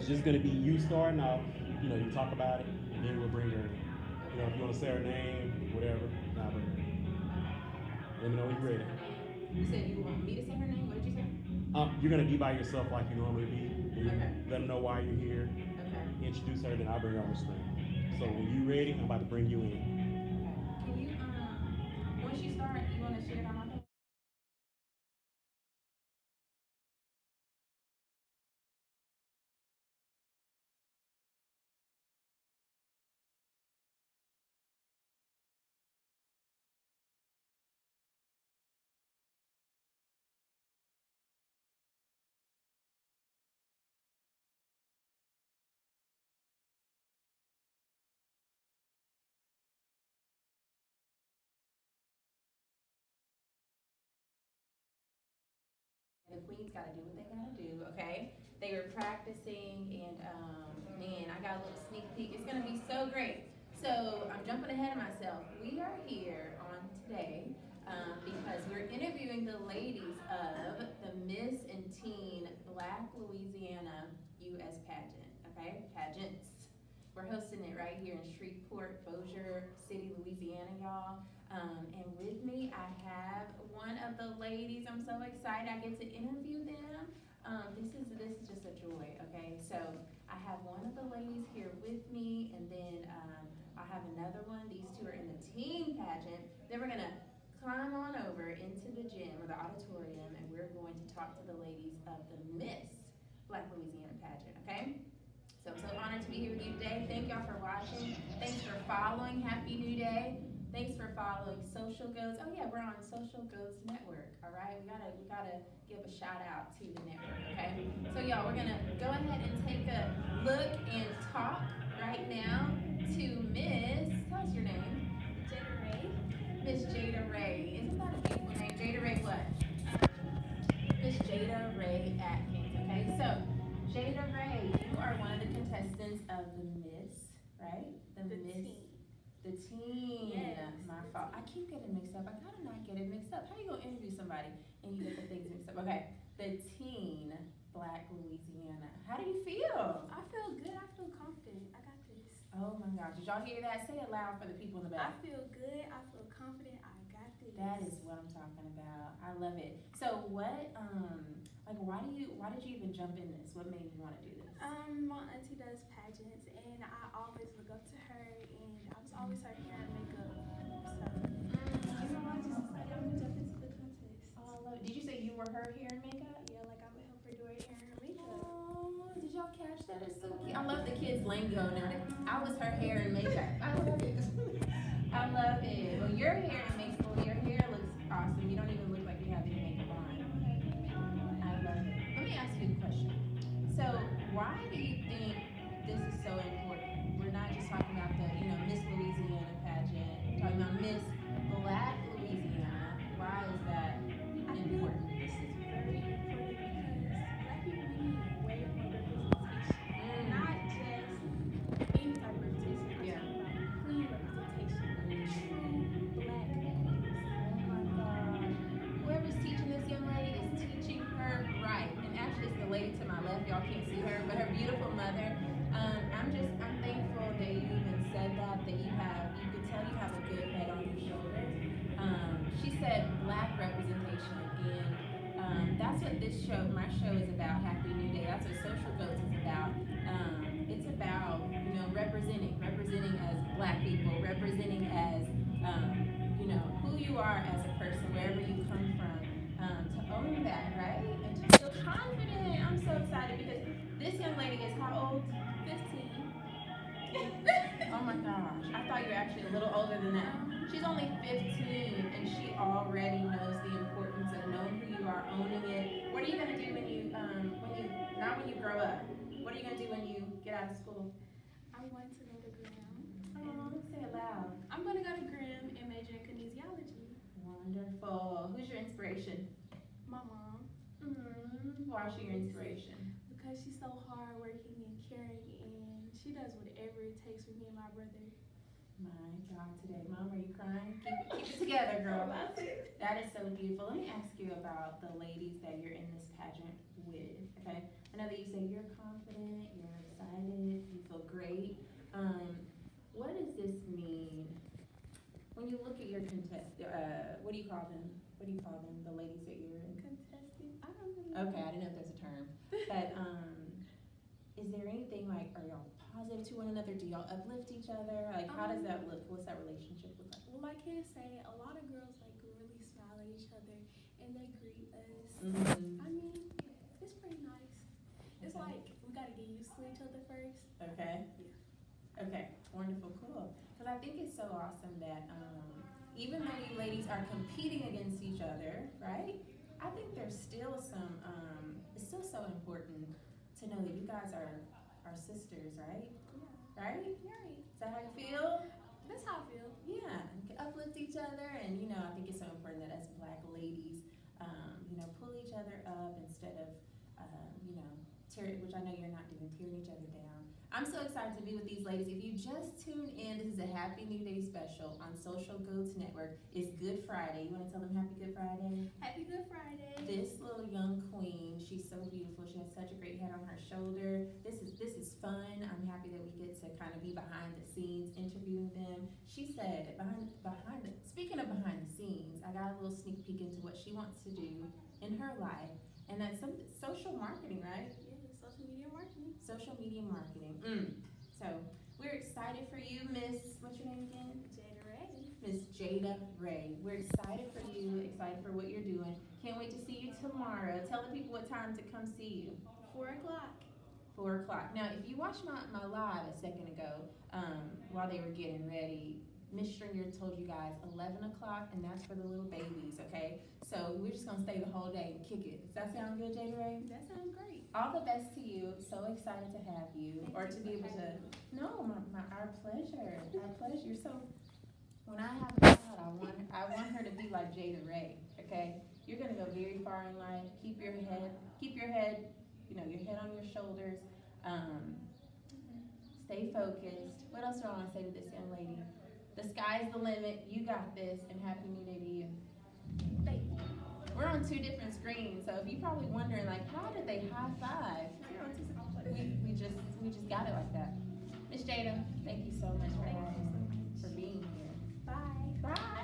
It's just gonna be you starting off. You talk about it, and then we'll bring her in. If you want to say her name, whatever, now bring her in. Let me know when you're ready. You said you want me to say her name? What did you say? You're gonna be by yourself like you normally be. Okay. Let them know why you're here. Okay. Introduce her, then I'll bring her on the screen. So when you ready, I'm about to bring you in. Okay. Can you once you start, you want to share it on my page? The queens gotta do what they gotta do, okay? They were practicing, and man, I got a little sneak peek. It's gonna be so great. So I'm jumping ahead of myself. We are here on today because we're interviewing the ladies of the Miss and Teen Black Louisiana U.S. pageant, okay? Pageants. We're hosting it right here in Shreveport, Bossier City, Louisiana, y'all. And with me, I have one of the ladies. I'm so excited I get to interview them. This is just a joy. Okay, so I have one of the ladies here with me, and then I have another one. These two are in the teen pageant. Then we're gonna climb on over into the gym or the auditorium, and we're going to talk to the ladies of the Miss Black Louisiana pageant. Okay. So I'm so honored to be here with you today. Thank y'all for watching. Thanks for following. Happy New Day. Thanks for following Social Goats. Oh yeah, we're on Social Goats Network. All right, we gotta give a shout out to the network. Okay, so y'all, we're gonna go ahead and take a look and talk right now to Miss. Tell us your name. Jada Ray. Miss Jada Ray. Isn't that a beautiful name? Jada Ray what? Miss Jada Ray Atkins. Okay, so Jada Ray, you are one of the contestants of the Miss, right? The Miss. teen. The teen. Yes, My the fault. teen. I keep getting mixed up. I gotta not get it mixed up. How you gonna interview somebody and you get the things mixed up? Okay. The teen Black Louisiana. How do you feel? I feel good. I feel confident. I got this. Oh my gosh. Did y'all hear that? Say it loud for the people in the I back. feel good. I feel confident. I got this. That is what I'm talking about. I love it. So what like why did you even jump in this? What made you want to do this? My auntie does pageants, and I always look up to her, and I was always her hair and makeup. So, I just decided I'm gonna jump into the contest. Oh, I love it. Did you say you were her hair and makeup? Yeah, like I would help her do her hair and her makeup. Oh, did y'all catch that? It's so cute. I love the kids' lingo now. I was her hair and makeup. I love it. I love it. Well, your hair and makeup. Your hair looks awesome. You don't even look like you have any makeup on. I love it. Let me ask you a question. So, why do you think this is so important? We're not just talking about the, Miss Louisiana pageant. We're talking about Miss Black Louisiana. Why is that important? This is very important because black people need way more representation. Not just any type of representation. I'm Yeah. talking about clean representation. True black queens. Oh my gosh. Whoever's teaching this young lady is teaching her right. And actually, it's the lady to my left. Y'all can't see her, but her beautiful mother. I'm thankful that you even said that you can tell you have a good head on your shoulders. She said black representation, and that's what my show is about. Happy New Day. That's what Social Goats is about. It's about representing as black people, representing as who you are as a person, wherever you come from, to own that, right? And to feel confident. I'm so excited because this young lady is how old? 15. Oh my gosh. I thought you were actually a little older than that. She's only 15 and she already knows the importance of knowing who you are, owning it. What are you gonna do when you not when you grow up? What are you gonna do when you get out of school? I'm going to go to Graham. Oh, say it loud. I'm going to go to Graham and major in kinesiology. Wonderful. Who's your inspiration? My mom. Why is she your inspiration? Because she's so hardworking and caring, and she does whatever it takes for me and my brother. My God, today, Mom, are you crying? Keep it together, girl. That is so beautiful. Let me ask you about the ladies that you're in this pageant with. Okay, I know that you say you're confident, you're excited. You feel great. Um, what does this mean when you look at your contest? What do you call them? What do you call them? The ladies that you're in. Contestant. I don't know. Okay, I didn't know if there's a term. But is there anything like, are y'all positive to one another? Do y'all uplift each other? Like, how does that look? What's that relationship look like? Well, I can say a lot of girls like really smile at each other and they greet us. Mm-hmm. I mean, it's pretty nice. It's Okay. like we gotta get used to each other first. Okay. Yeah. Okay. Wonderful. Cool. Because I think it's so awesome that even though you ladies are competing against each other, right? I think there's still some. It's still so important to know that you guys are sisters, right? Yeah. Right? Right. Is that how you feel? That's how I feel. Yeah, you can uplift each other, and I think it's so important that as Black ladies, pull each other up instead of, which I know you're not doing, tearing each other down. I'm so excited to be with these ladies. If you just tuned in, this is a Happy New Day special on Social Goats Network. It's Good Friday. You want to tell them Happy Good Friday? Happy Good Friday. This little young queen, she's so beautiful. She has such a great head on her shoulder. This is fun. I'm happy that we get to kind of be behind the scenes interviewing them. She said speaking of behind the scenes, I got a little sneak peek into what she wants to do in her life, and that's some social marketing, right? Yeah, social media marketing. Social media marketing. So we're excited for you, Miss. What's your name again? Jada Ray. Miss Jada Ray. We're excited for you. Excited for what you're doing. Can't wait to see you tomorrow. Tell the people what time to come see you. 4 o'clock. 4 o'clock. Now, if you watched my live a second ago, while they were getting ready, Miss Stringer told you guys 11 o'clock, and that's for the little babies, okay? So we're just gonna stay the whole day and kick it. Does that sound good, Jada Ray? That sounds great. All the best to you. So excited to have you, or to be able to. No, our pleasure. Our pleasure. So when I have a child, I want her to be like Jada Ray. Okay, you're gonna go very far in life. Keep your head, your head on your shoulders. Stay focused. What else do I want to say to this young lady? The sky's the limit. You got this, and Happy New Day to you. Thank you. We're on two different screens, so if you're probably wondering, like, how did they high five? We just got it like that. Miss Jada, thank you so much for being here. Bye. Bye.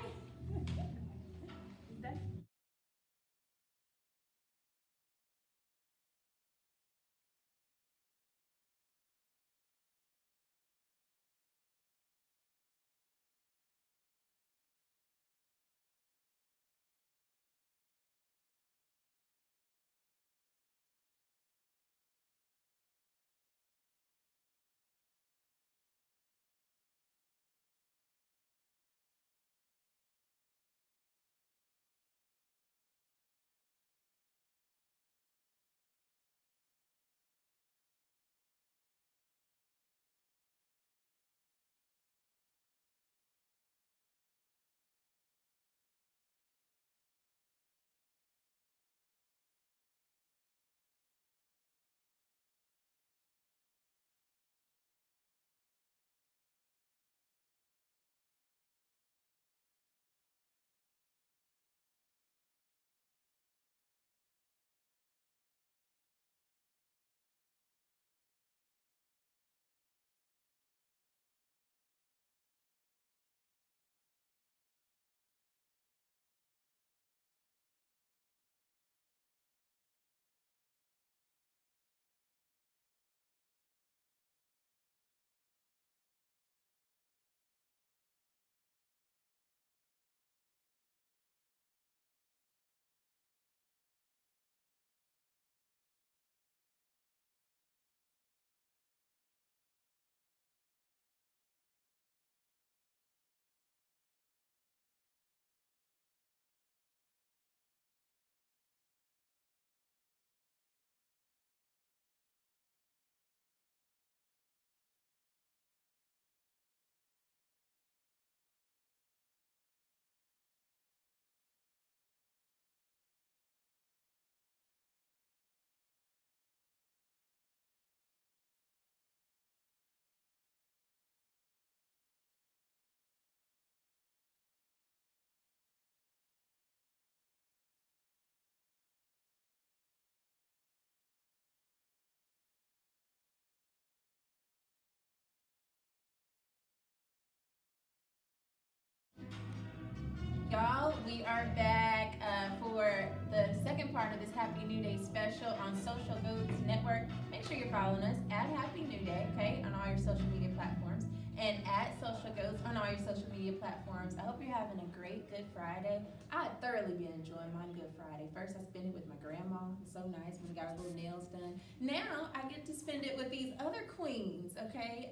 y'all. We are back for the second part of this Happy New Day special on Social Goods Network. Make sure you're following us at Happy New Day, okay, on all your social media platforms, and at Social Goods on all your social media platforms. I hope you're having a great Good Friday. I thoroughly been enjoying my Good Friday. First, I spent it with my grandma. It's so nice when we got our little nails done. Now, I get to spend it with these other queens, okay?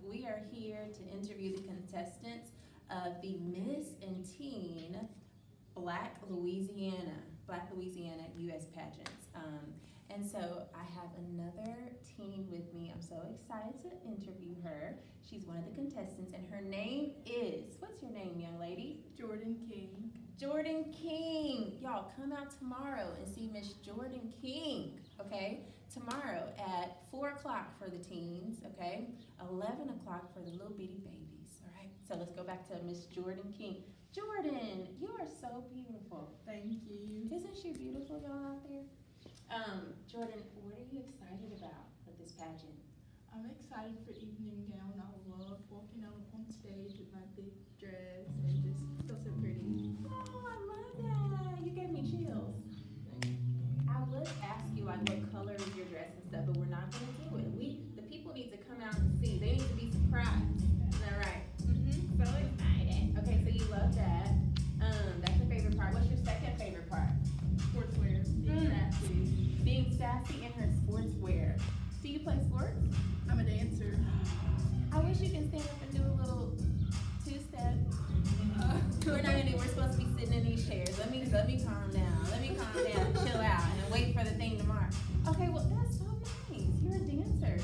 We are here to interview the contestants of the Miss and Teen Black Louisiana U.S. Pageants. And so I have another teen with me. I'm so excited to interview her. She's one of the contestants, and her name is, what's your name, young lady? Jordan King. Jordan King. Y'all come out tomorrow and see Miss Jordan King, okay? Tomorrow at 4 o'clock for the teens, okay? 11 o'clock for the little bitty babies, all right? So let's go back to Miss Jordan King. Jordan, you are so beautiful. Thank you. Isn't she beautiful, y'all out there? Jordan, what are you excited about with this pageant? I'm excited for evening gown. I love walking on stage with my big dress and just feel so pretty. Oh, I love that. You gave me chills. I would ask you like what color is your dress and stuff, but we're not gonna do it. The people need to come out and see. They need to be surprised. Is that right? So excited. Okay, so you love that. That's your favorite part. What's your second favorite part? Sportswear. Being sassy. Being sassy in her sportswear. Do you play sports? I'm a dancer. I wish you can stand up and do a little two-step. We're not gonna do. We're supposed to be sitting in these chairs. Let me calm down. Let me calm down. Chill out and wait for the thing tomorrow. Okay, well that's so nice. You're a dancer.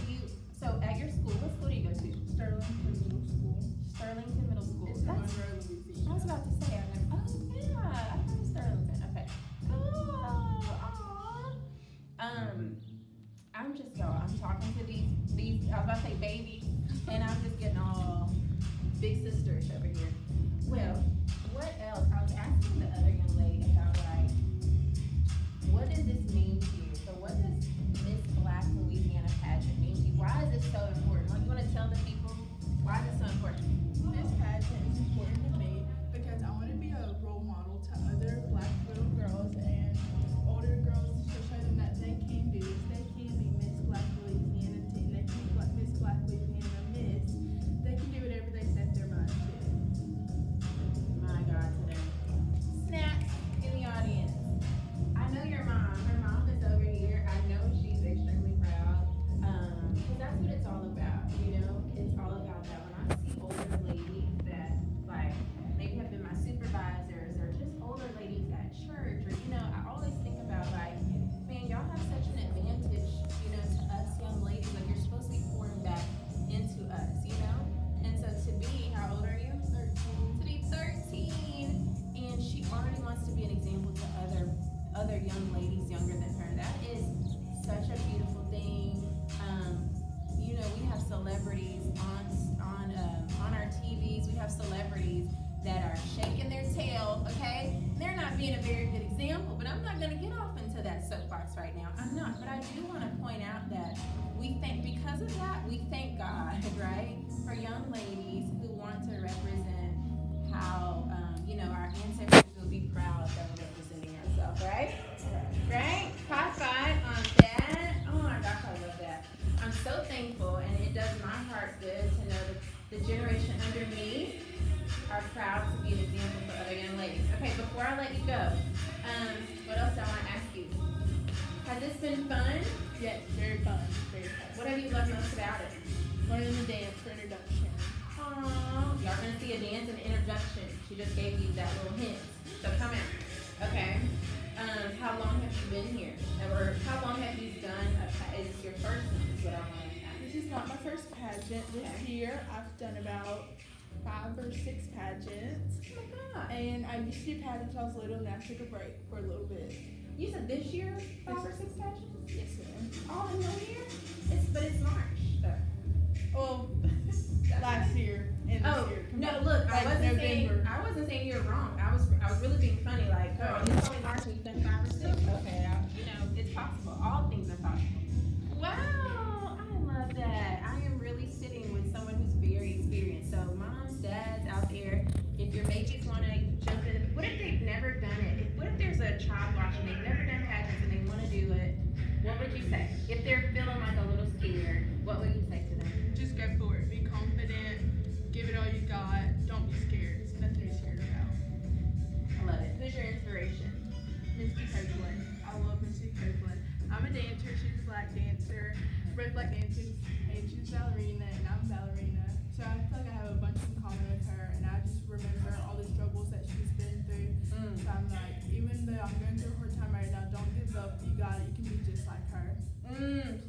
So at your school, what school do you go to? Sterlington Middle School. Sterlington Middle School. It's in Monroe, Louisiana. I was about to say. Oh yeah, I heard of Sterlington. Okay. Cool. Aw. I'm just I'm talking to these. I was about to say babies, and I'm just getting all big sisters over here. Well, what else? I was asking the other young lady about like, what does this mean to you? So what does Miss Black Louisiana pageant mean to you? Why is this so important? Like, you want to tell the people why is it so important? This pageant is important to me because I want to be a role model to other Black little girls and older girls to show them that they can do this. They can be Miss Black Louisiana Teen. They can be Miss Black Louisiana Miss. They can do whatever they set their mind to. My God, today. Snaps in the audience. I know your mom. Her mom is over here. I know she's extremely proud. Because that's what it's all about, you know? It's all about that. When I see older ladies that, like, maybe have been my supervisors or just older ladies at church, or, you know, I always think about, like, man, y'all have such an advantage, you know, to us young ladies. Like, you're supposed to be pouring back into us, you know? And so to be, how old are you? 13. To be 13, and she already wants to be an example to other young ladies younger than her. That is such a beautiful thing. You know, we have celebrities on our TVs. We have celebrities that are shaking their tail, okay? They're not being a very good example, but I'm not gonna get off into that soapbox right now. I'm not, but I do wanna point out that because of that, we thank God, right? For young ladies who want to represent how, you know, our ancestors will be proud that we're representing ourselves, right? Right? High five on that. Oh my gosh, I love that. I'm so thankful, and it does my heart good to know that the generation under me are proud to be an example for other young ladies. Okay, before I let you go, what else do I want to ask you? Has this been fun? Yes, very fun. Very fun. What have you loved most about it? Learning the dance for introduction. Aww, y'all gonna see a dance and introduction. She just gave you that little hint. So come out. Okay. How long have you been here? Or how long have you done is this your first one? Is what I want to ask. This is not my first pageant. This year I've done about 5 or 6 pageants. Oh my God. And I used to do pageants when I was little, and I took a break for a little bit. You said this year 5 or 6 pageants? Yes, ma'am. All in 1 year? But it's March. Well, last year and this year. No, look, I Like wasn't saying you were wrong. I was really being funny, like, girl, it's only March and you've done 5 or 6. Okay, you know, it's possible. All things are possible. Wow, I love that. I am really sitting with someone who's very experienced. So moms, dads out there, if your babies want to jump in, what black dancer. We're both black dancers, and she's ballerina, and I'm ballerina. So I feel like I have a bunch in common with her, and I just remember all the struggles that she's been through. So I'm like, even though I'm going through a hard time right now, don't give up. You got it. You can be just like her.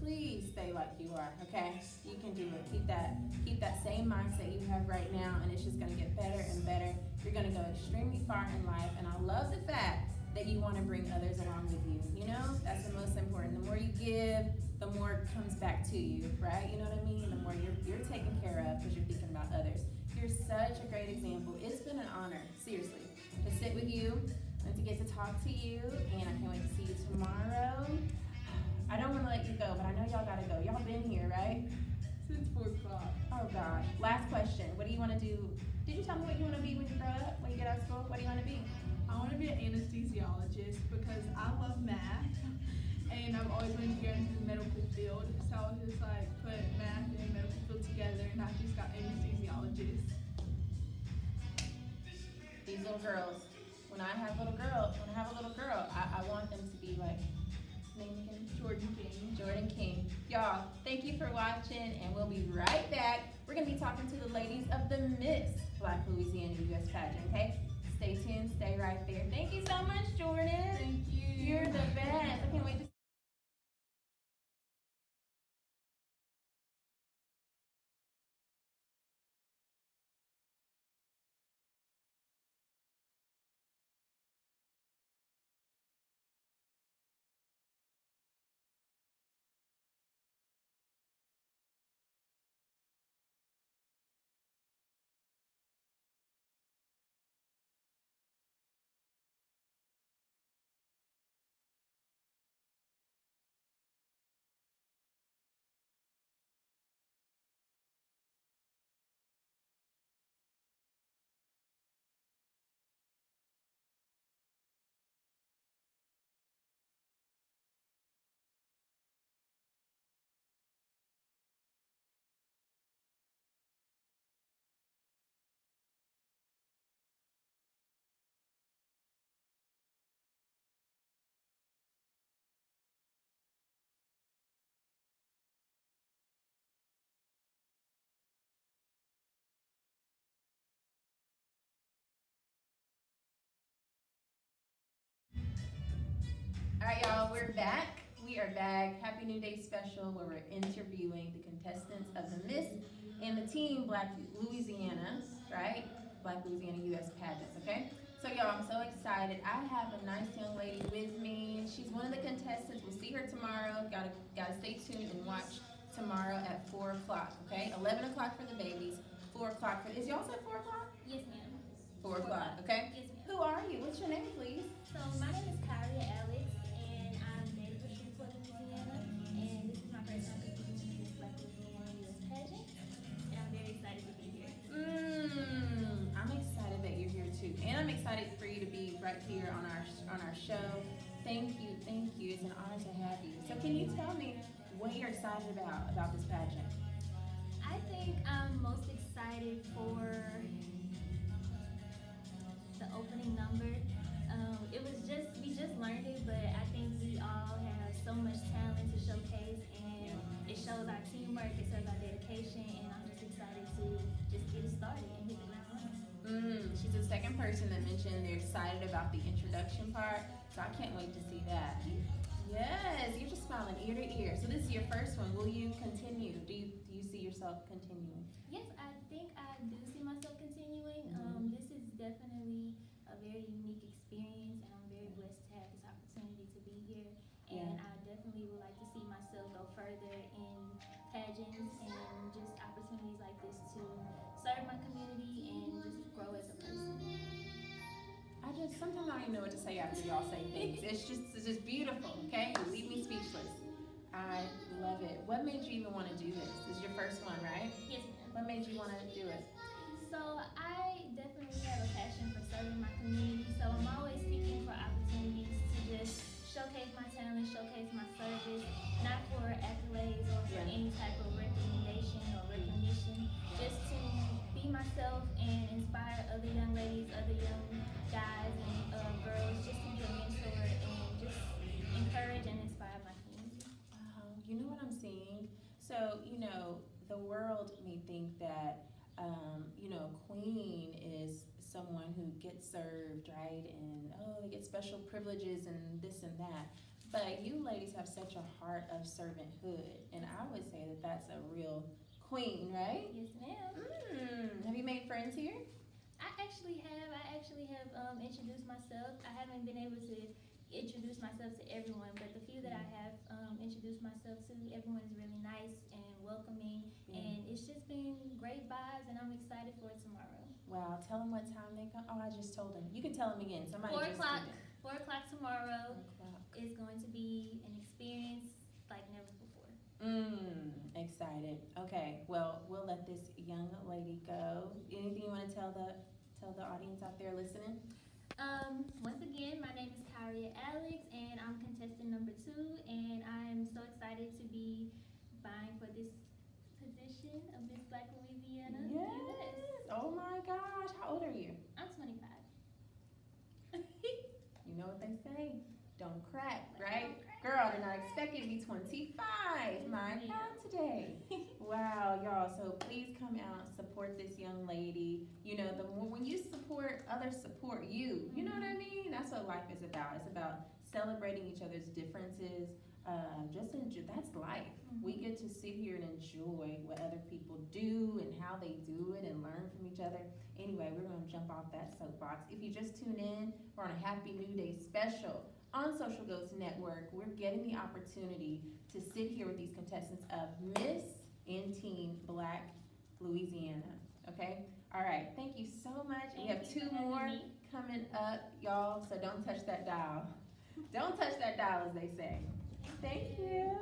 Please stay like you are, okay? You can do it. Keep that same mindset you have right now, and it's just gonna get better and better. You're gonna go extremely far in life, and I love the fact that you want to bring others along with you. You know, that's the most important. The more you give, the more it comes back to you, right? You know what I mean? The more you're taken care of because you're thinking about others. You're such a great example. It's been an honor, seriously, to sit with you and to get to talk to you, and I can't wait to see you tomorrow. I don't want to let you go, but I know y'all gotta go. Y'all been here, right? Since 4 o'clock. Oh gosh. Last question. What do you want to do? Did you tell me what you want to be when you grow up? When you get out of school? What do you want to be? I want to be an anesthesiologist because I love math, and I've always wanted to get into the medical field. So I was just like, put math and medical field together, and I just got anesthesiologist. These little girls. When I have a little girl, I want them to be like, name again? Jordan King. Y'all, thank you for watching, and we'll be right back. We're gonna be talking to the ladies of the Miss Black Louisiana U.S. Pageant, okay? Stay tuned, stay right there. Thank you so much, Jordan. Thank you. You're the best. I can't wait to All right, y'all, we're back. We are back. Happy New Day special where we're interviewing the contestants of the Miss and the team Black Louisiana, right? Black Louisiana U.S. Pageants, okay? So y'all, I'm so excited. I have a nice young lady with me. She's one of the contestants. We'll see her tomorrow. Gotta stay tuned and watch tomorrow at 4 o'clock, okay? 11 o'clock for the babies, 4 o'clock for, is y'all said 4 o'clock? Yes, ma'am. 4 o'clock, okay? Yes, ma'am. Who are you? What's your name, please? So my name is Kylie Alex, and I'm native of Shreveport, Louisiana, and this is my first time competing in this Black Louisiana U.S. pageant, and I'm very excited to be here. I'm excited that you're here too, and I'm excited for you to be right here on our show. Thank you. It's an honor to have you. So can you tell me what you're excited about this pageant? I think I'm most excited for the opening number. We just learned it, but I think we all have so much talent to showcase, and it shows our teamwork, it shows our dedication, and I'm just excited to just get it started and hit the ground running. She's the second person that mentioned they're excited about the introduction part, so I can't wait to see that. Yes, you're just smiling ear to ear. So this is your first one. Will you continue? Do you see yourself continuing? Yes, I think I do see myself continuing. This is definitely a very unique experience, and I'm very blessed to have this opportunity to be here. And I definitely would like to see myself go further in pageants and just opportunities like this to serve my community and just grow as a person. Sometimes I don't even know what to say after y'all say things. It's just beautiful, okay? You leave me speechless. I love it. What made you even want to do this? This is your first one, right? Yes, ma'am. What made you want to do it? So I definitely have a passion for serving my community. So I'm always seeking for opportunities to just showcase my talent, showcase my service, not for accolades or for any type of recommendation or recognition, just to be myself and inspire other young ladies, other young guys and girls, just to be a mentor and just encourage and inspire my community. Wow, So, the world may think that, queen is someone who gets served, right? And, oh, they get special privileges and this and that. But you ladies have such a heart of servanthood. And I would say that that's a real queen, right? Yes, ma'am. Have you made friends here? I actually have introduced myself. I haven't been able to introduce myself to everyone, but the few that I have introduced myself to, everyone is really nice and welcoming, and it's just been great vibes, and I'm excited for tomorrow. Wow, tell them what time they come. Oh, I just told them. You can tell them again. Somebody 4 just o'clock. did it. 4 o'clock tomorrow 4 o'clock. is going to be an experience like never before. Excited. Okay, well, we'll let this young lady go. Anything you want to tell the audience out there listening? Once again, my name is Kyria Alex, and I'm contestant number 2, and I'm so excited to be vying for this position of Miss Black Louisiana. Yes. Oh my gosh. How old are you? I'm 25. You know what they say. Don't crack, right? Girl, I did not expect you to be 25. My God, today. Wow, y'all. So please come out, support this young lady. The more when you support, others support you. You know what I mean? That's what life is about. It's about celebrating each other's differences. Just enjoy. That's life. We get to sit here and enjoy what other people do and how they do it and learn from each other. Anyway, we're going to jump off that soapbox. If you just tuned in, we're on a Happy New Day special on Social Ghost Network. We're getting the opportunity to sit here with these contestants of Miss and Teen Black Louisiana. Okay? All right. Thank you so much. We have 2 more coming up, y'all, so don't touch that dial. Don't touch that dial, as they say. Thank you.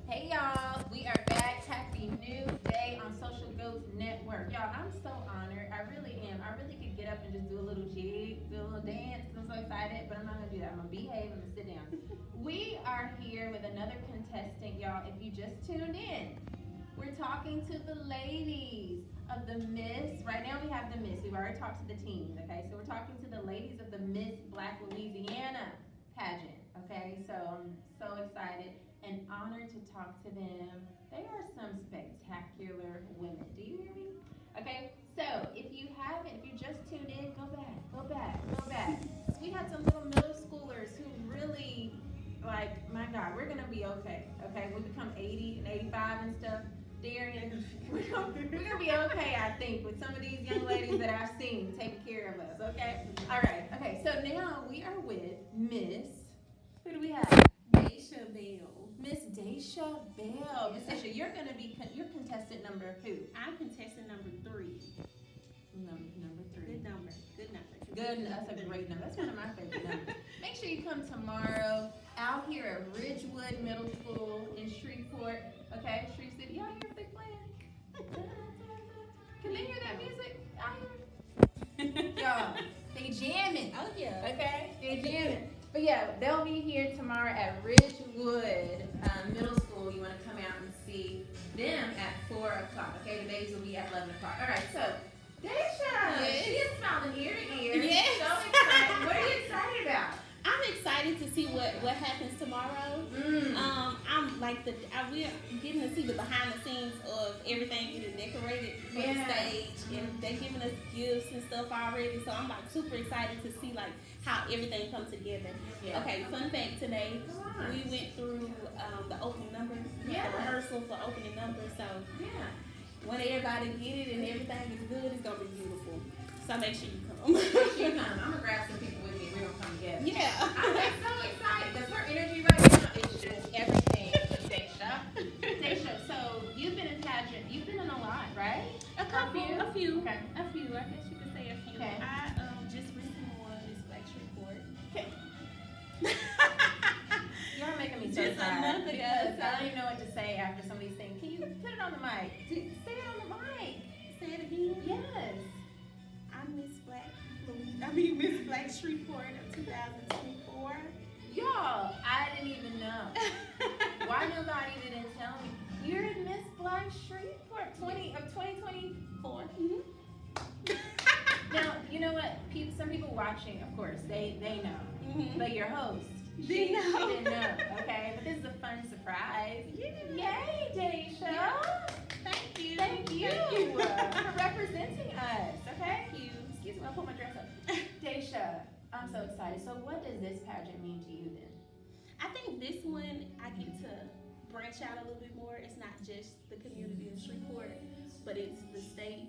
Hey y'all, we are back. Happy New Day on Social Ghost Network. Y'all, I'm so honored. I really am. I really could get up and just do a little jig, do a little dance because I'm so excited, but I'm not gonna do that. I'm gonna behave. I'm gonna sit down. We are here with another contestant, y'all. If you just tuned in, we're talking to the ladies of the Miss. Right now we have the Miss. We've already talked to the teens, okay? So we're talking to the ladies of the Miss Black Louisiana pageant, okay? So I'm so excited and honored to talk to them. They are some spectacular women. Do you hear me? Okay, so if you just tuned in, go back. We had some little middle schoolers who really, like, my God, we're gonna be okay. Okay, we become 80 and 85 and stuff. Darian, we're gonna be okay, I think, with some of these young ladies that I've seen taking care of us, okay? All right, okay, so now we are with Miss, who do we have? Daisha Bell. Miss Daisha Bell. Miss Daisha, you're gonna be, you're contestant number who? I'm contestant number 3. Number 3. Good number. Good number. Good, that's a great number. That's one of my favorite numbers. Make sure you come tomorrow out here at Ridgewood Middle School in Shreveport. Okay, Shreve City. Y'all hear what they playing? Can they hear that music? I hear. Y'all, they jamming. Oh yeah. Okay, they jamming. But yeah, they'll be here tomorrow at Ridgewood Middle School. You want to come out and see them at 4 o'clock. Okay, the babies will be at 11 o'clock. All right, so. Daisha, Yes. she is smiling ear to ear. Yes. So excited. What are you excited about? I'm excited to see what happens tomorrow. I'm like we're getting to see the behind the scenes of everything getting decorated for the stage, and they're giving us gifts and stuff already. So I'm like super excited to see like how everything comes together. Yeah. Okay, fun fact today, we went through the opening numbers, the rehearsal for opening numbers. So when everybody get it and everything is good, it's gonna be beautiful. So make sure you come. Make sure you come. I'm gonna grab some people with me. We're gonna come together. Yeah. I'm so excited because her energy right now is just everything. Daisha, so you've been in pageant. You've been in a lot, right? A few. Okay. I guess you could say a few. Okay. I just recently won this Black Shreveport. Okay. You're making me so Just a tired month ago. because I don't even know what to say after some of these things. Can you put it on the mic? Say it on the mic. Say it again. Yes. I'm Miss Black Shreveport of 2024. Y'all, I didn't even know. Why nobody didn't tell me? You're Miss Black Shreveport 2024. Now, you know what? Some people watching, of course, they know. But your host, she didn't know, okay? But this is a fun surprise. Yay, Daisha! Thank you. Thank you for representing us, okay? Thank you. Excuse me, I'll pull my dress up. Daisha, I'm so excited. So what does this pageant mean to you then? I think this one I get to branch out a little bit more. It's not just the community of Shreveport, but it's the state.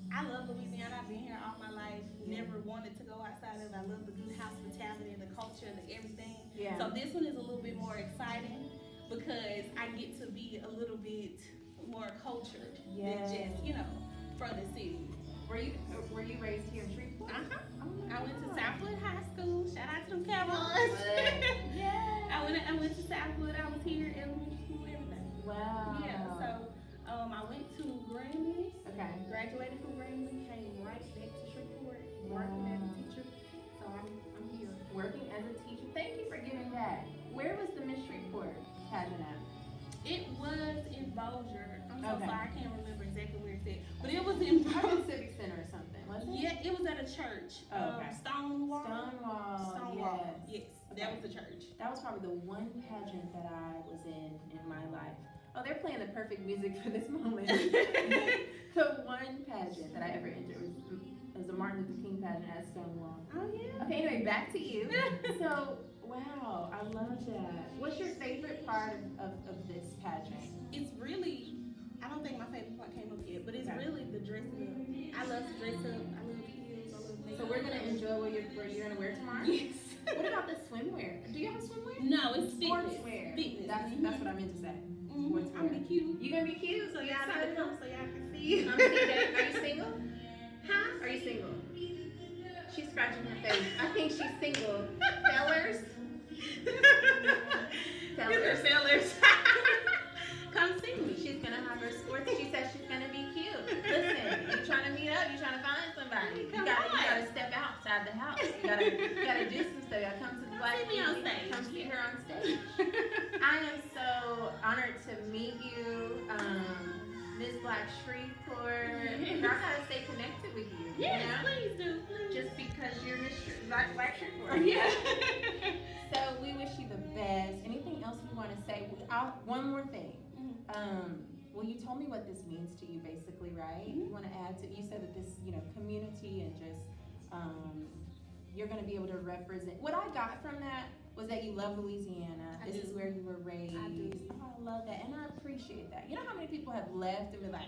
I love Louisiana. I've been here all my life. Never wanted to go outside of it. I love the good hospitality and the culture and everything. So this one is a little bit more exciting because I get to be a little bit more cultured than just, from the city. Were you raised here in Shreveport? I went to Southwood High School. Shout out to them Cowboys. I went to Southwood. I was here, elementary school, everything. Wow. Yeah. So I went to Grambling. Okay. Graduated from Grambling. Came right back to Shreveport. Working as a teacher. So I'm here. Working as a teacher. Thank you for giving back. Where was the Miss Shreveport pageant at? It was in Bossier. I'm so Okay. sorry, I can't remember exactly where it's at. But it was in Probably Civic Center or something, wasn't it? Yeah, it was at a church. Oh, okay. Stonewall. Stonewall. Yes, Okay. that was the church. That was probably the one pageant that I was in my life. Oh, they're playing the perfect music for this moment. The one pageant that I ever entered was the Martin Luther King pageant at Stonewall. Oh yeah. Okay, anyway, back to you. So, wow, I love that. What's your favorite part of this pageant? It's really, I don't think my favorite part came up yet, but it's really the dressing up. I love to dress up. I love heels. I love makeup. So we're gonna enjoy what you're gonna wear tomorrow? Yes. What about the swimwear? Do you have swimwear? No, it's Sportswear. Fitness. That's what I meant to say. I'm gonna be cute. You gonna be cute, so y'all Gotta gotta come come. so y'all can see. Are you single? Huh? Are you single? She's scratching her face. I think she's single. Fellers? Fellers. Sellers. Come see me. She's gonna have her sports. She says she's gonna be cute. Listen, you trying to meet up, you trying to find somebody. You gotta step outside the house. You gotta do some stuff. You gotta come to the Black See me on Beauty. stage. Come see her on stage. I am so honored to meet you, Miss Black Shreveport. And I gotta stay connected with you. Yes, you know? please do. Please. Just because you're Miss Black Shreveport. Yeah. So we wish you the best. Anything else you want to say? One more thing. Well, you told me what this means to you, basically, right? You want to add to? You said that this, community and just you're going to be able to represent. What I got from that was that you love Louisiana. This is where you were raised. I do. Oh, I love that, and I appreciate that. You know how many people have left and been like,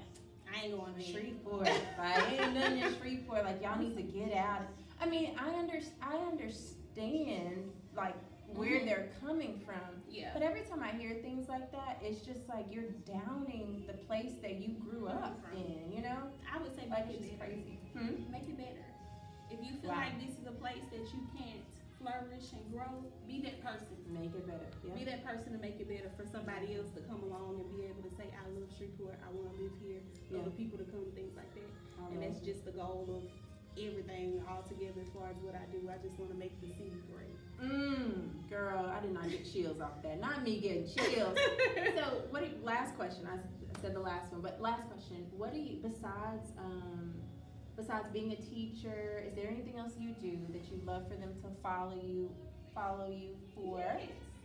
I ain't going there. Shreveport, like ain't nothing in Shreveport. Like y'all need to get out. I mean, I understand like where they're coming from. Yeah. But every time I hear things like that, it's just like you're downing the place that you grew up in. You know? I would say Like make it's it better. crazy. Make it better. If you feel Wow. like this is a place that you can't flourish and grow, be that person. Make it better. Yeah. Be that person to make it better for somebody else to come along and be able to say, I love Shreveport, I want to live here, Yeah. other people to come, things like that. I And love that's it. just the goal of everything all together as far as what I do. I just want to make the city great. Girl, I did not get chills off that. Not me getting chills. So, last question. I said the last one, but last question. What do you, besides being a teacher, is there anything else you do that you'd love for them to follow you for?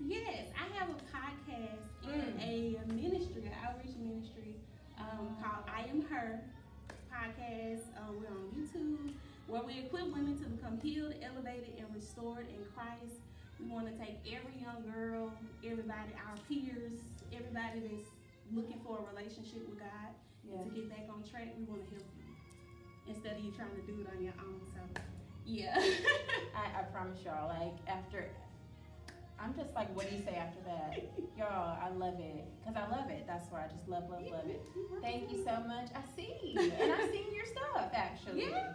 Yes. I have a podcast and a ministry, an outreach ministry called I Am Her podcast. We're on YouTube, where we equip women to become healed, elevated, and restored in Christ. We want to take every young girl, everybody, our peers, everybody that's looking for a relationship with God, and to get back on track. We want to help you instead of you trying to do it on your own. So, yeah. I promise y'all, like after, I'm just like, what do you say after that? Y'all, I love it. Because I love it. That's why I just love it. Thank you so much. I see. And I've seen your stuff, actually. Yeah.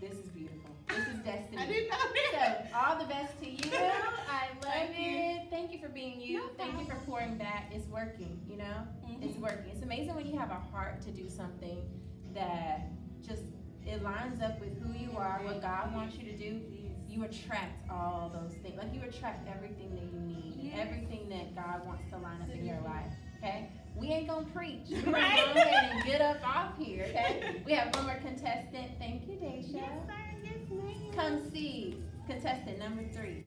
This is beautiful. This is destiny. I didn't know So, that. all the best to you. I love Thank you. it. Thank you for being you. No Thank you for problem. pouring back. It's working, you know? It's working. It's amazing when you have a heart to do something that just, it lines up with who you are, what God wants you to do. You attract all those things. Like you attract everything that you need, everything that God wants to line up in your life. Okay? We ain't gonna preach. We're gonna go ahead and get up off here, okay? We have one more contestant. Thank you, Daisha. Yes, sir. Yes, ma'am. Come see contestant number 3.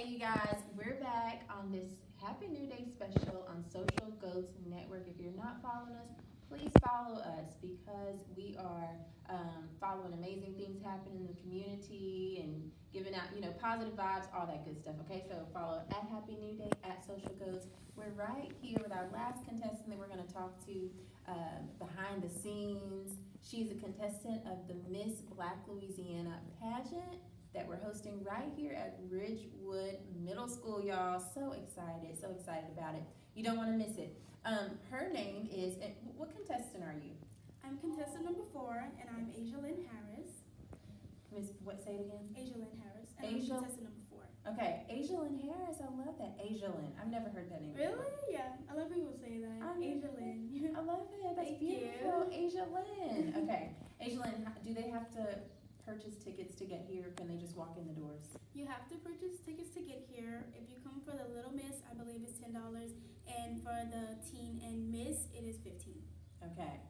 Hey, you guys, we're back on this Happy New Day special on Social Goats Network. If you're not following us, please follow us because we are following amazing things happening in the community and giving out, positive vibes, all that good stuff. Okay, so follow at Happy New Day at Social Goats. We're right here with our last contestant that we're going to talk to behind the scenes. She's a contestant of the Miss Black Louisiana pageant that we're hosting right here at Ridgewood Middle School, y'all. So excited about it. You don't want to miss it. Her name is, what contestant are you? I'm contestant number 4, and I'm Asia Lynn Harris. Miss, what, say it again? Asia Lynn Harris, and Asia- I'm contestant number 4. Okay, Asia Lynn Harris, I love that. Asia Lynn, I've never heard that name Really? before. Yeah, I love people say that. Asia Lynn. I love it, that's Thank you. beautiful. Asia Lynn. Okay, Asia Lynn, do they have to purchase tickets to get here, or can they just walk in the doors? You have to purchase tickets to get here. If you come for the Little Miss, I believe it's $10, and for the Teen and Miss, it is $15. Okay,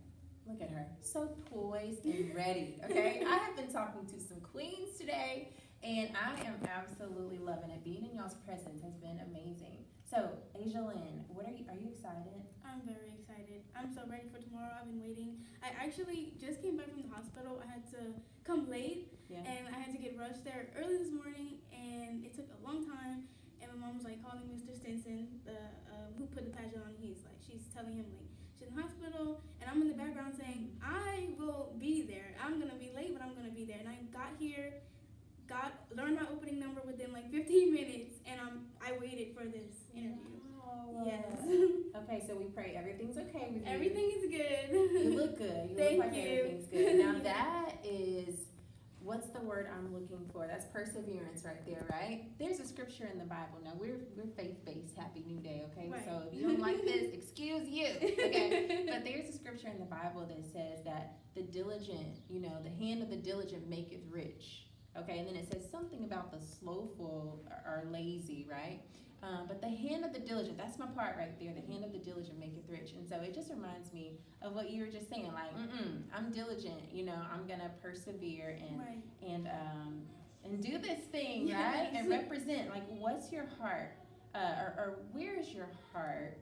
look at her, so poised and ready, okay? I have been talking to some queens today, and I am absolutely loving it. Being in y'all's presence has been amazing. So, Asia Lynn, are you excited? I'm very excited. I'm so ready for tomorrow. I've been waiting. I actually just came back from the hospital. I had to come late, and I had to get rushed there early this morning, and it took a long time. And my mom was like calling Mr. Stinson, who put the pageant on. She's telling him like she's in the hospital, and I'm in the background saying I will be there. I'm gonna be late, but I'm gonna be there. And I got here, learned my opening number within like 15 minutes, and I waited for this interview. Oh, Yes. Okay, so we pray everything's okay with you. Everything is good. You look good. You Thank look like you. everything's good. Now that is, what's the word I'm looking for? That's perseverance right there, right? There's a scripture in the Bible. Now we're faith-based, Happy New Day, okay? Right. So if you don't like this, excuse you, okay? But there's a scripture in the Bible that says that the diligent, the hand of the diligent maketh rich, okay? And then it says something about the slothful are lazy, right? But the hand of the diligent, that's my part right there. The hand of the diligent maketh rich. And so it just reminds me of what you were just saying, like, I'm diligent, I'm gonna persevere and do this thing, right? Yes. And represent, like, what's your heart, or where is your heart?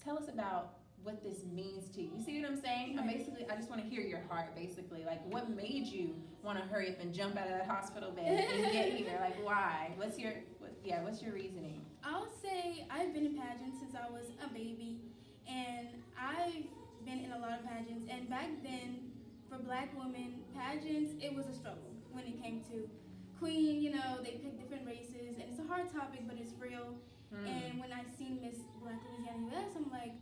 Tell us about what this means to you. You see what I'm saying? I just want to hear your heart, basically. Like, what made you want to hurry up and jump out of that hospital bed and get here? Like, why? What's your reasoning? I'll say I've been in pageants since I was a baby, and I've been in a lot of pageants. And back then, for Black women, pageants, it was a struggle when it came to queen. They pick different races, and it's a hard topic, but it's real. And when I seen Miss Black Louisiana US, I'm like,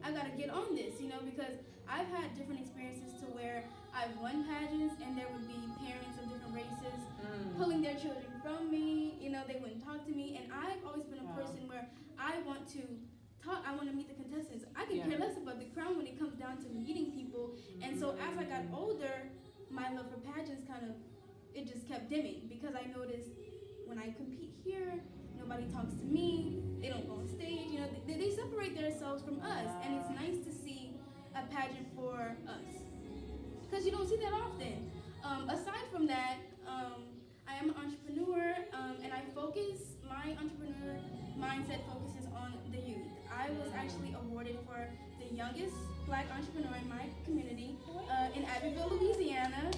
I gotta get on this, because I've had different experiences to where I've won pageants and there would be parents of different races pulling their children from me, they wouldn't talk to me, and I've always been a person where I want to talk, I want to meet the contestants. I can care less about the crown when it comes down to meeting people, and so as I got older, my love for pageants it just kept dimming, because I noticed when I compete here, nobody talks to me, they don't go on stage, they separate themselves from us, and it's nice to see a pageant for us, because you don't see that often. Aside from that, I am an entrepreneur, and my entrepreneur mindset focuses on the youth. I was actually awarded for the youngest Black entrepreneur in my community in Abbeville, Louisiana,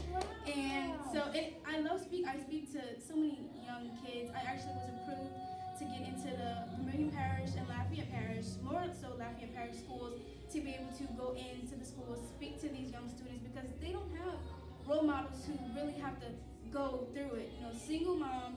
and so I speak to so many young kids. I actually was approved to get into the Vermilion Parish and Lafayette Parish, more so Lafayette Parish schools, to be able to go into the schools, speak to these young students, because they don't have role models who really have to go through it. Single mom,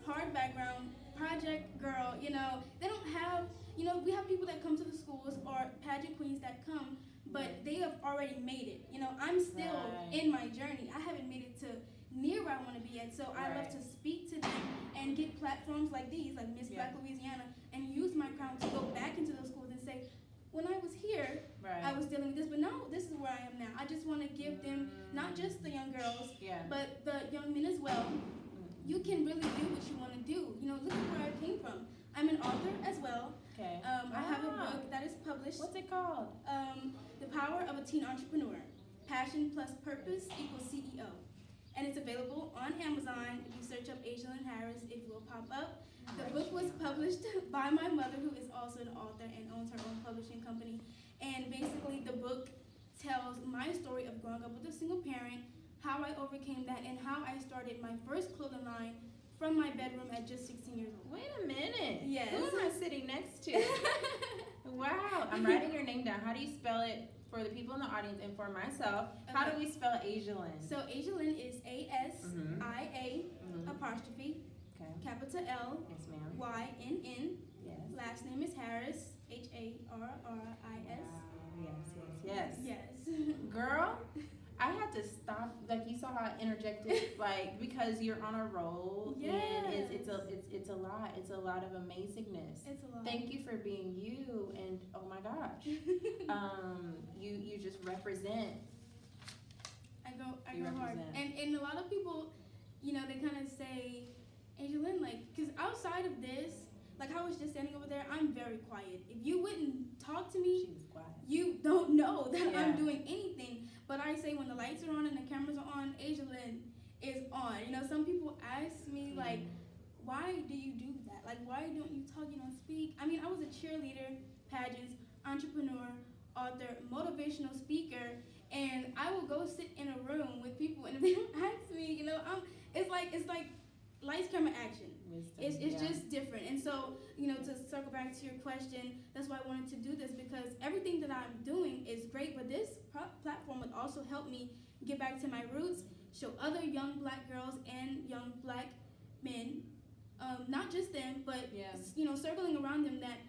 hard background, project girl, they don't have, we have people that come to the schools, or pageant queens that come, but they have already made it. I'm still in my journey. I haven't made it to near where I want to be at, so I love to speak to them and get platforms like these, like Miss Black Louisiana, and use my crown to go back into those schools and say, when I was here, I was dealing with this, but now this is where I am now. I just want to give them, not just the young girls, but the young men as well. You can really do what you want to do. Look at where I came from. I'm an author as well. Okay. I have a book that is published. What's it called? The Power of a Teen Entrepreneur. Passion plus purpose equals CEO. And it's available on Amazon, if you search up Aisha Harris, it will pop up. The book was published by my mother, who is also an author and owns her own publishing company. And basically, the book tells my story of growing up with a single parent, how I overcame that, and how I started my first clothing line from my bedroom at just 16 years old. Wait a minute. Yes. Who am I sitting next to? Wow. I'm writing your name down. How do you spell it for the people in the audience and for myself? How do we spell Aisha? So Aisha is A-S-I-A apostrophe Okay. capital L Yes, ma'am. Y-N-N. Yes. Last name is Harris, H-A-R-R-I-S. Wow. Yes. Yes. Girl, I had to stop. Like, you saw how I interjected, like, because you're on a roll. Yes. And it's a lot. It's a lot of amazingness. It's a lot. Thank you for being you, and oh my gosh, you just represent. I go You hard. represent. And a lot of people, you know, they kind of say, Angelin, like, because outside of this, like I was just standing over there, I'm very quiet. If you wouldn't talk to me, She was quiet. you don't know that Yeah. I'm doing anything. But I say when the lights are on and the cameras are on, Angelin is on. You know, some people ask me, like, why do you do that? Like, why don't you talk, you don't speak? I mean, I was a cheerleader, pageants, entrepreneur, author, motivational speaker, and I will go sit in a room with people, and if they don't ask me, you know, it's like lights, camera, action. Wisdom, It's just different. And so, you know, to circle back to your question, that's why I wanted to do this, because everything that I'm doing is great, but this platform would also help me get back to my roots, show other young black girls and young black men, not just them, but you know, circling around them, that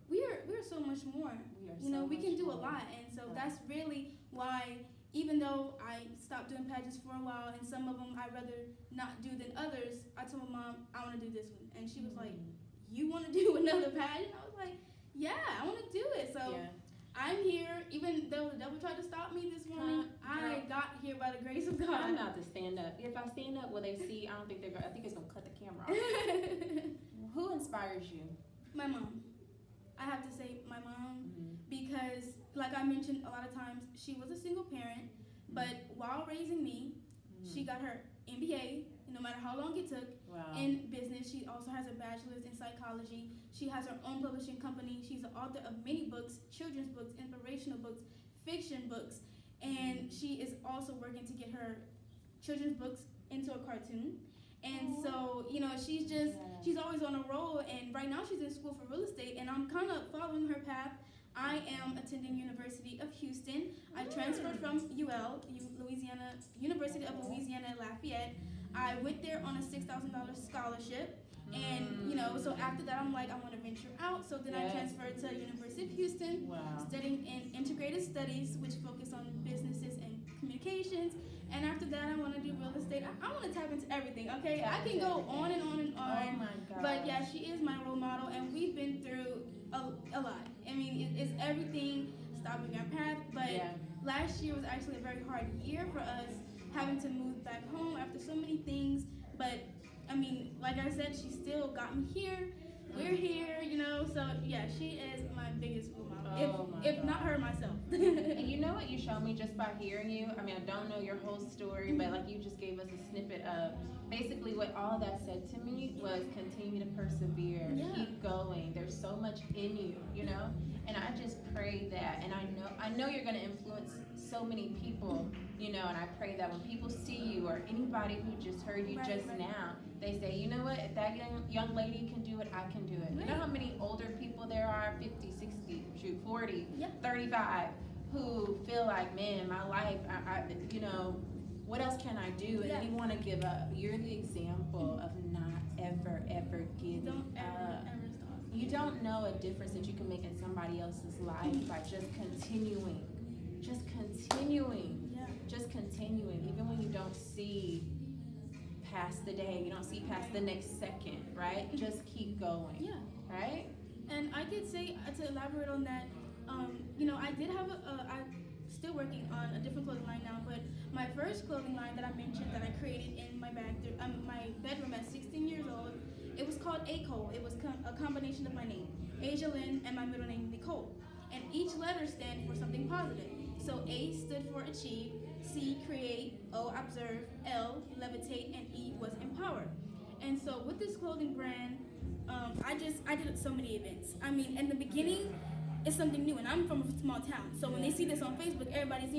we're so much more. We can do a lot. And so that's really why, even though I stopped doing pageants for a while, and some of them I'd rather not do than others, I told my mom, I want to do this one. And she was like, you want to do another pageant? I was like, yeah, I want to do it. So I'm here, even though the devil tried to stop me this morning, I got here by the grace of God. I'm about to stand up. If I stand up, will they see? I don't think they're going to. I think it's going to cut the camera off. Who inspires you? My mom. I have to say my mom, because like I mentioned a lot of times, she was a single parent, but while raising me, she got her MBA, no matter how long it took, in business. She also has a bachelor's in psychology. She has her own publishing company. She's the author of many books, children's books, inspirational books, fiction books, and she is also working to get her children's books into a cartoon. And so, you know, she's always on a roll, and right now she's in school for real estate, and I'm kind of following her path. I am attending University of Houston. I transferred from UL, Louisiana, University of Louisiana Lafayette. I went there on a $6,000 scholarship, and, you know, so after that I'm like, I want to venture out, so then I transferred to University of Houston, studying in integrated studies, which focus on businesses and communications. And after that, I want to do real estate. I want to tap into everything, okay? I can go on and on and on. Oh my God. But yeah, she is my role model, and we've been through a lot. I mean, it's everything, stopping our path. But last year was actually a very hard year for us, having to move back home after so many things. But I mean, like I said, she still got me here. We're here, you know. So yeah, she is my biggest role model, if not her, myself. And you know what you showed me just by hearing you? I mean, I don't know your whole story, but like you just gave us a snippet of basically what all that said to me was continue to persevere, keep going. There's so much in you, you know? And I just pray that, and I know you're gonna influence so many people, you know, and I pray that when people see you or anybody who just heard you now, they say, you know what, if that young lady can do it, I can do it. You know how many older people there are, 50, 60, 40, 35, who feel like, man, my life, I you know, what else can I do? And they want to give up. You're the example of not ever giving up. You don't know a difference that you can make in somebody else's life by just continuing. Just continuing, even when you don't see past the day, you don't see past the next second, right? Just keep going, right? And I could say, to elaborate on that, you know, I did have I'm still working on a different clothing line now, but my first clothing line that I mentioned that I created in my bedroom at 16 years old, it was called ACOLE. It was a combination of my name, Asia Lynn, and my middle name, Nicole. And each letter stands for something positive. So A stood for achieve, C create, O observe, L levitate, and E And so with this clothing brand, I did so many events. I mean, in the beginning, it's something new, and I'm from a small town. So when they see this on Facebook, everybody's,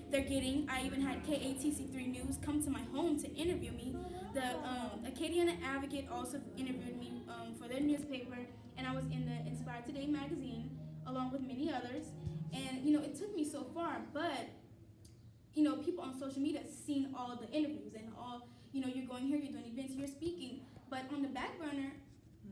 they're getting. I even had KATC3 News come to my home to interview me. The Acadiana Advocate also interviewed me for their newspaper, and I was in the Inspired Today magazine along with many others. And it took me so far, but people on social media seen all the interviews and all. You're going here, you're doing events, you're speaking, but on the back burner,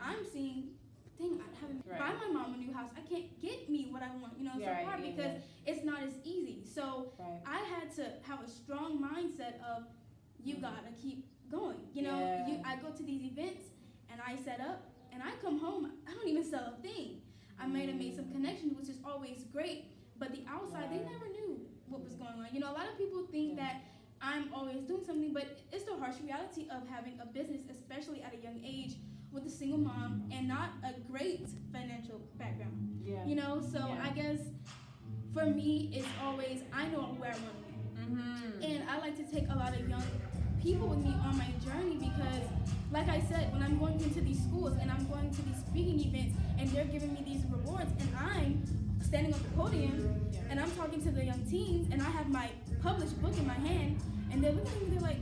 I'm seeing. Dang, I haven't buy my mom a new house. I can't get me what I want, so far because it's not as easy. So I had to have a strong mindset of you gotta keep going. I go to these events and I set up and I come home. I don't even sell a thing. I might have made some connections, which is always great. But the outside, they never knew what was going on. A lot of people think that I'm always doing something, but it's the harsh reality of having a business, especially at a young age, with a single mom and not a great financial background. So I guess for me, it's always, I know where I want to be. And I like to take a lot of young people with me on my journey because, like I said, when I'm going into these schools and I'm going to these speaking events and they're giving me these rewards and I'm standing on the podium and I'm talking to the young teens and I have my published book in my hand and they're looking at me, they're like,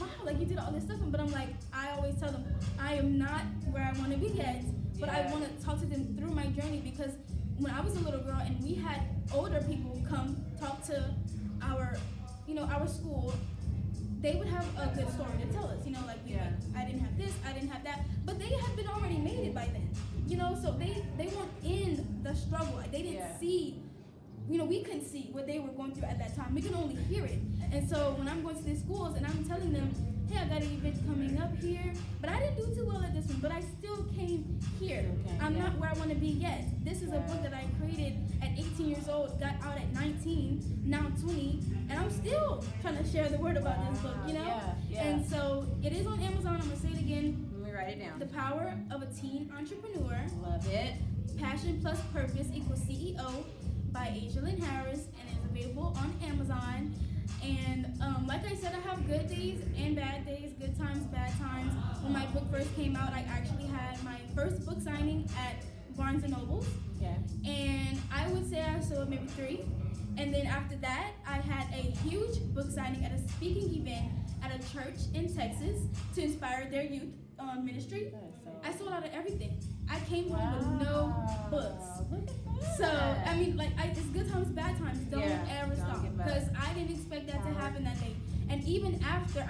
wow, like you did all this stuff, but I'm like, I always tell them, I am not where I want to be yet, but I want to talk to them through my journey because when I was a little girl and we had older people come talk to our, our school, they would have a good story to tell us, like, I didn't have this, I didn't have that, but they had been already made it by then, so they weren't in the struggle, they didn't see, we couldn't see what they were going through at that time, we can only hear it. And so when I'm going to these schools and I'm telling them, hey, I got an event coming up here, but I didn't do too well at this one, but I still came here. I'm not where I want to be yet. This is a book that I created at 18 years old, got out at 19, now 20, and I'm still trying to share the word about this book, And so it is on Amazon. I'm going to say it again. Let me write it down. The Power of a Teen Entrepreneur. Love it. Passion plus Purpose equals CEO by Ajalyn Harris, and it's available on Amazon. And like I said, I have good days and bad days, good times, bad times. When my book first came out, I actually had my first book signing at Barnes & Noble. And I would say I sold maybe 3. And then after that, I had a huge book signing at a speaking event at a church in Texas to inspire their youth ministry. I sold out of everything. I came home with no books. So, I mean, it's good times, bad times. Don't ever stop. Because I didn't expect that to happen that day. And even after,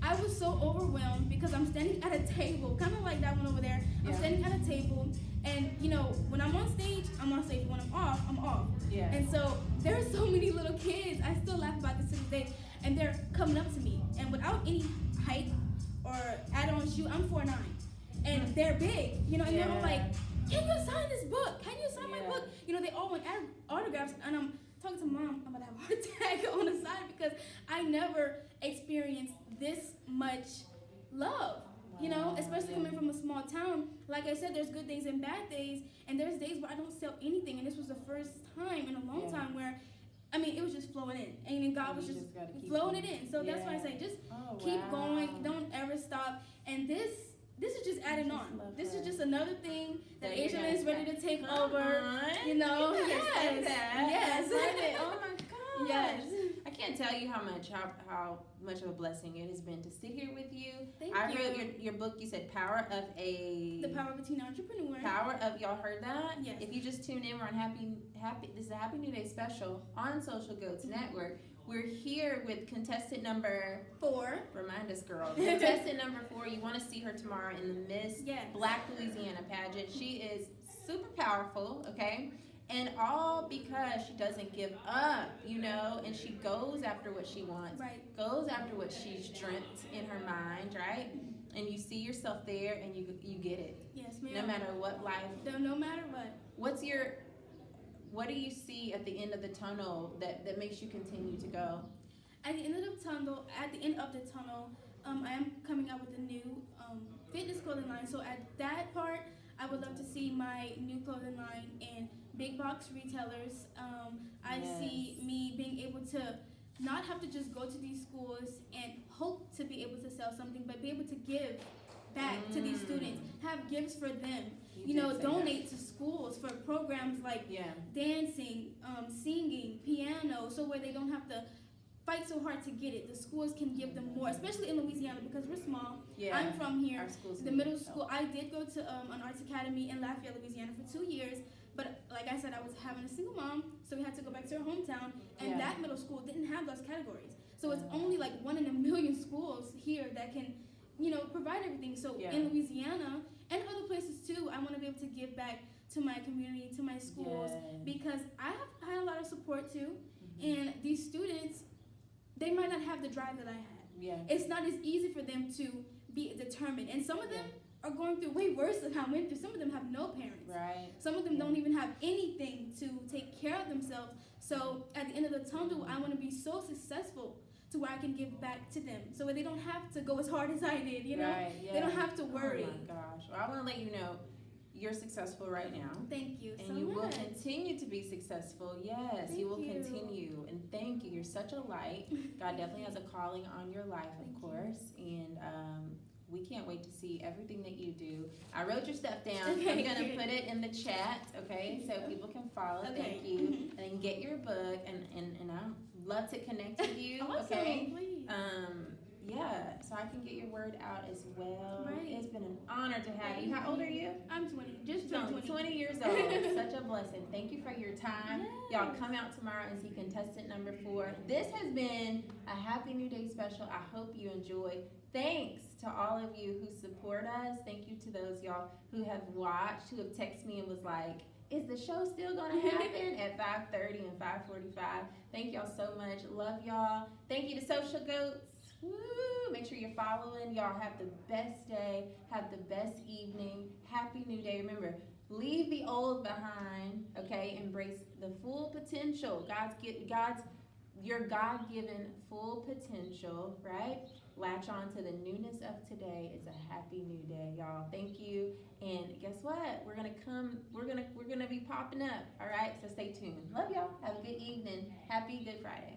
I was so overwhelmed because I'm standing at a table, kind of like that one over there. I'm standing at a table, and, when I'm on stage, I'm on stage. When I'm off, I'm off. And so there are so many little kids. I still laugh about this to this day. And they're coming up to me. And without any height or add-on shoe, I'm 4'9". And they're big, and they're all like, can you sign this book? Can you sign my book? They all want autographs, and I'm talking to Mom, I'm gonna have a heart attack on the side because I never experienced this much love, especially coming from a small town. Like I said, there's good days and bad days, and there's days where I don't sell anything, and this was the first time in a long time where, it was just flowing in, and then God was just flowing it in. So that's why I say, just keep going, don't ever stop, and this is just adding on. This is just another thing that Ajalyn is ready to take over. Yes. Oh my God. Yes. I can't tell you how much of a blessing it has been to sit here with you. Thank I you. heard your book. You said The Power of a Teen Entrepreneur. Y'all heard that? Yes. If you just tuned in, we're on happy. This is a Happy New Day special on Social Goats Network. We're here with contestant number 4. Remind us, girl. Contestant number 4. You want to see her tomorrow in the Miss Black Louisiana pageant. She is super powerful, okay? And all because she doesn't give up, and she goes after what she wants. Right. Goes after what she's dreamt in her mind, right? And you see yourself there and you get it. Yes, ma'am. No matter what life. No matter what. What do you see at the end of the tunnel that makes you continue to go? At the end of the tunnel, I am coming out with a new fitness clothing line. So at that part, I would love to see my new clothing line in big box retailers. I see me being able to not have to just go to these schools and hope to be able to sell something, but be able to give back to these students, have gifts for them. You You know, did say donate to schools for programs like Yeah. dancing, singing, piano, so where they don't have to fight so hard to get it. The schools can give them more, especially in Louisiana because we're small. Yeah. I'm from here. Our schools The need middle help. school, I did go to an arts academy in Lafayette, Louisiana for 2 years, but like I said, I was having a single mom, so we had to go back to our hometown, and Yeah. that middle school didn't have those categories. So it's only like 1 in a million schools here that can, you know, provide everything. So Yeah. in Louisiana and other places too, I want to be able to give back to my community, to my schools, Yes. because I have had a lot of support too, Mm-hmm. and these students, they might not have the drive that I had. Yeah. It's not as easy for them to be determined, and some of them are going through way worse than I went through. Some of them have no parents. Right. Some of them don't even have anything to take care of themselves. So at the end of the tunnel, I want to be so successful to where I can give back to them, so they don't have to go as hard as I did. You know, Right, yeah. they don't have to worry. Oh my gosh. Well, I want to let you know you're successful right now. Thank you And so you will much. continue to be successful. Yes, you will Thank you. continue. And thank you. You're such a light. God definitely has a calling on your life, Thank of you. course. And we can't wait to see everything that you do. I wrote your stuff down. Okay, I'm going to good. put it in the chat, okay? So people can follow. Okay. Thank you. Mhm. And get your book. And I'd love to connect with you, Awesome, okay? please. Yeah, so I can get your word out as well. Right. It's been an honor to have you. How old are you? I'm 20, just She's turned only 20. 20 years old. Such a blessing. Thank you for your time. Y'all Yes. come out tomorrow and see contestant number 4. This has been a Happy New Day special. I hope you enjoy. Thanks to all of you who support us. Thank you to those y'all who have watched, who have texted me and was like, is the show still going to happen at 5:30 and 5:45? Thank y'all so much. Love y'all. Thank you to Social Goats. Woo! Make sure you're following. Y'all have the best day. Have the best evening. Happy New Day. Remember, leave the old behind, okay? Embrace the full potential. Your God-given full potential, right? Latch on to the newness of today. It's a happy new day, y'all. Thank you. And guess what? We're gonna be popping up. All right, so stay tuned. Love y'all. Have a good evening. Happy Good Friday.